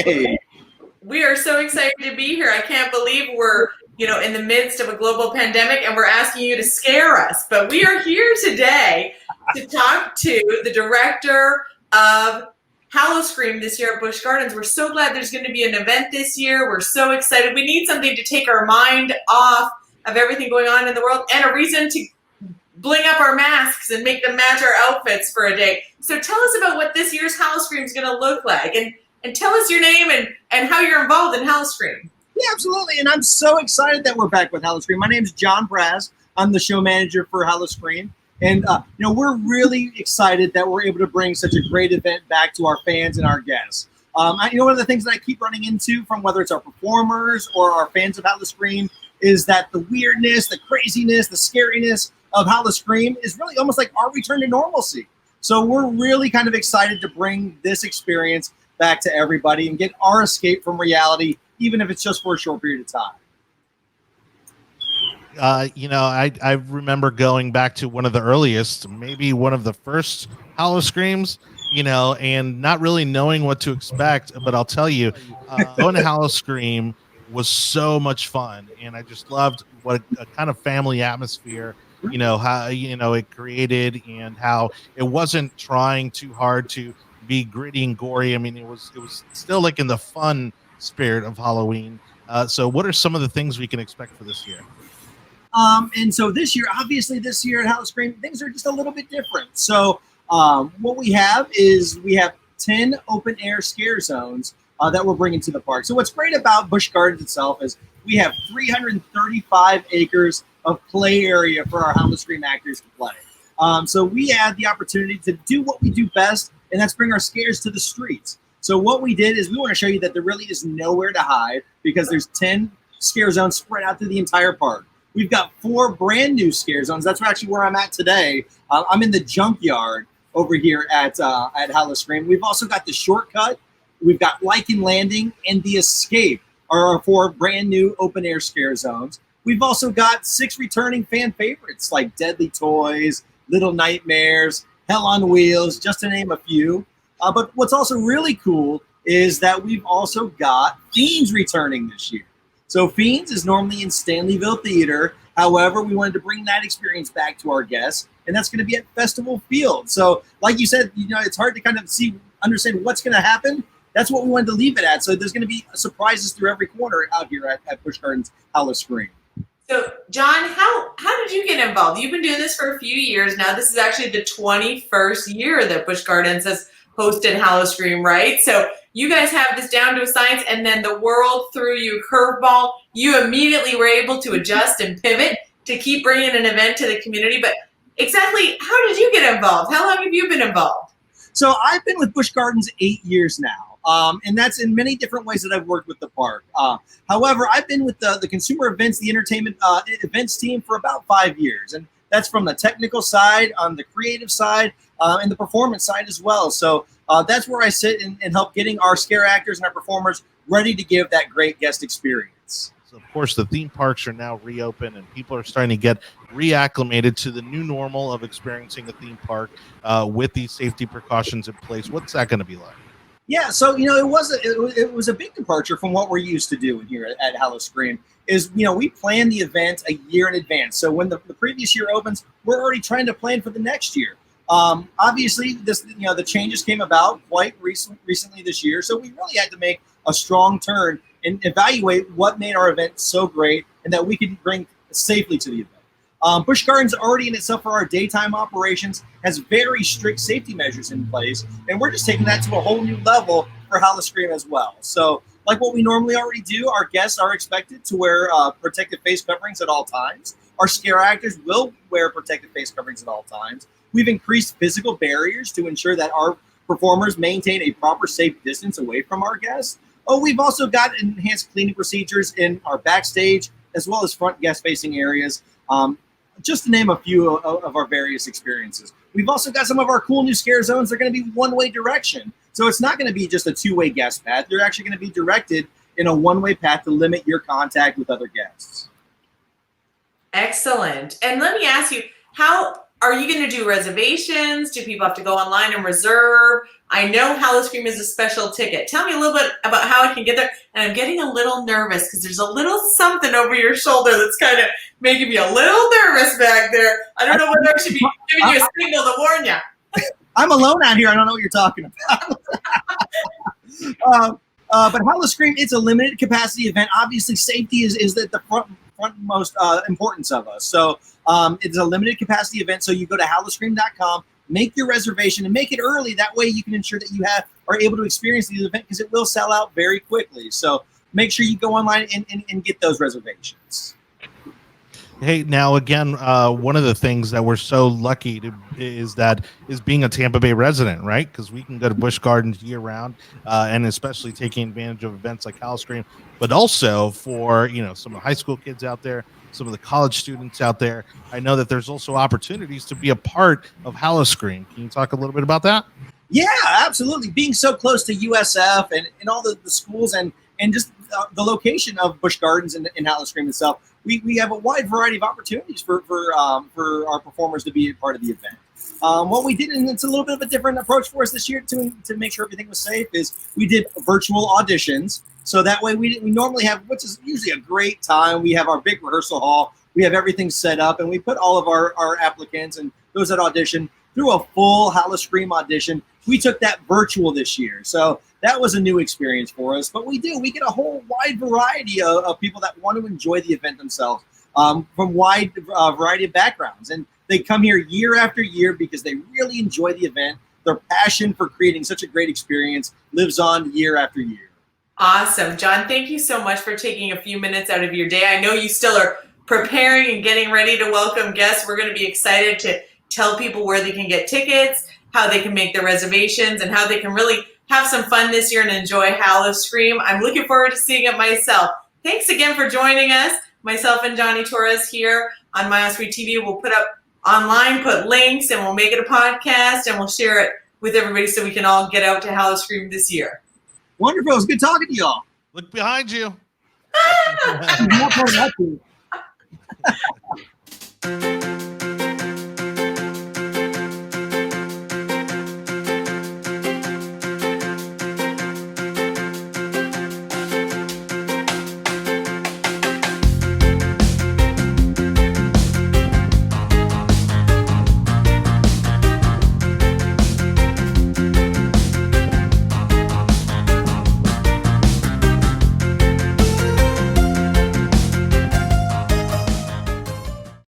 Hey. We are so excited to be here. I can't believe we're, in the midst of a global pandemic and we're asking you to scare us. But we are here today to talk to the director of Howl-O-Scream this year at Busch Gardens. We're so glad there's going to be an event this year. We're so excited. We need something to take our mind off of everything going on in the world and a reason to bling up our masks and make them match our outfits for a day. So tell us about what this year's Howl-O-Scream is going to look like. And tell us your name and how you're involved in Howl-O-Scream. Yeah, absolutely. And I'm so excited that we're back with Howl-O-Scream. My name is John Braz. I'm the show manager for Howl-O-Scream. And, we're really excited that we're able to bring such a great event back to our fans and our guests. One of the things that I keep running into from whether it's our performers or our fans of Howl-O-Scream is that the weirdness, the craziness, the scariness of Howl-O-Scream is really almost like our return to normalcy. So we're really kind of excited to bring this experience back to everybody and get our escape from reality, even if it's just for a short period of time. I remember going back to one of the earliest, maybe one of the first Howl-O-Screams, and not really knowing what to expect. But I'll tell you, going to Howl-O-Scream was so much fun. And I just loved what a kind of family atmosphere, how, it created and how it wasn't trying too hard to be gritty and gory. I mean, it was still like in the fun spirit of Halloween. So what are some of the things we can expect for this year? And so this year at Howl-O-Scream, things are just a little bit different. So what we have is 10 open air scare zones that we're bringing to the park. So what's great about Busch Gardens itself is we have 335 acres of play area for our Howl-O-Scream actors to play. So we had the opportunity to do what we do best, and that's bring our scares to the streets. So what we did is we want to show you that there really is nowhere to hide because there's 10 scare zones spread out through the entire park. We've got 4 brand new scare zones. That's actually where I'm at today. I'm in the junkyard over here at Howl-O-Scream. We've also got the shortcut. We've got Lycan Landing and the Escape are our 4 brand new open air scare zones. We've also got 6 returning fan favorites like Deadly Toys, Little Nightmares, Hell on Wheels, just to name a few. But what's also really cool is that we've also got Fiends returning this year. So Fiends is normally in Stanleyville Theater. However, we wanted to bring that experience back to our guests, and that's going to be at Festival Field. So like you said, it's hard to kind of understand what's going to happen. That's what we wanted to leave it at. So there's going to be surprises through every corner out here at Busch Gardens Howl-O-Scream. So, John, how did you get involved? You've been doing this for a few years now. This is actually the 21st year that Busch Gardens has hosted Howl-O-Scream, right? So you guys have this down to a science, and then the world threw you a curveball. You immediately were able to adjust and pivot to keep bringing an event to the community. But exactly how did you get involved? How long have you been involved? So I've been with Busch Gardens 8 years now. And that's in many different ways that I've worked with the park. However, I've been with the consumer events, the entertainment events team for about 5 years. And that's from the technical side, on the creative side, and the performance side as well. So that's where I sit and help getting our scare actors and our performers ready to give that great guest experience. So, of course, the theme parks are now reopened and people are starting to get reacclimated to the new normal of experiencing a theme park with these safety precautions in place. What's that going to be like? Yeah, so it was a big departure from what we're used to doing here at Howl-O-Scream. We plan the event a year in advance. So when the previous year opens, we're already trying to plan for the next year. Obviously, the changes came about quite recently this year, so we really had to make a strong turn and evaluate what made our event so great and that we could bring safely to the event. Busch Gardens already in itself for our daytime operations has very strict safety measures in place, and we're just taking that to a whole new level for Howl-O-Scream as well. So like what we normally already do, our guests are expected to wear protective face coverings at all times. Our scare actors will wear protective face coverings at all times. We've increased physical barriers to ensure that our performers maintain a proper safe distance away from our guests. We've also got enhanced cleaning procedures in our backstage as well as front guest-facing areas. Just to name a few of our various experiences. We've also got some of our cool new scare zones. They're going to be one-way direction. So it's not going to be just a two-way guest path. They're actually going to be directed in a one-way path to limit your contact with other guests. Excellent. And let me ask you, how are you going to do reservations? Do people have to go online and reserve? I know Howl-O-Scream is a special ticket. Tell me a little bit about how I can get there. And I'm getting a little nervous because there's a little something over your shoulder that's kind of making me a little nervous back there. I don't know whether I should be giving you a signal to warn you. I'm alone out here. I don't know what you're talking about. But Howl-O-Scream, it's a limited capacity event. Obviously, safety is the frontmost importance of us. So it's a limited capacity event. So you go to Howl-O-Scream.com, make your reservation, and make it early. That way you can ensure that you are able to experience the event, because it will sell out very quickly. So make sure you go online and get those reservations. Hey, now again, one of the things that we're so lucky to is being a Tampa Bay resident, right? Because we can go to Busch Gardens year round, and especially taking advantage of events like Howl-O-Scream, but also for some of the high school kids out there, some of the college students out there. I know that there's also opportunities to be a part of Howl-O-Scream. Can you talk a little bit about that? Yeah, absolutely. Being so close to USF and all the schools and just the location of Busch Gardens and Howl-O-Scream itself, we have a wide variety of opportunities for our performers to be a part of the event. What we did, and it's a little bit of a different approach for us this year to make sure everything was safe, is we did virtual auditions. So that way we normally have, which is usually a great time, we have our big rehearsal hall, we have everything set up, and we put all of our applicants and those that audition through a full Howl-O-Scream audition. We took that virtual this year. So that was a new experience for us. But we get a whole wide variety of people that want to enjoy the event themselves, from wide variety of backgrounds. And they come here year after year because they really enjoy the event. Their passion for creating such a great experience lives on year after year. Awesome. John, thank you so much for taking a few minutes out of your day. I know you still are preparing and getting ready to welcome guests. We're going to be excited to tell people where they can get tickets, how they can make their reservations, and how they can really have some fun this year and enjoy Howl-O-Scream. I'm looking forward to seeing it myself. Thanks again for joining us. Myself and Johnny Torres here on My Osprey TV. We'll put up online, put links, and we'll make it a podcast, and we'll share it with everybody so we can all get out to Howl-O-Scream this year. Wonderful. It was good talking to y'all. Look behind you. Not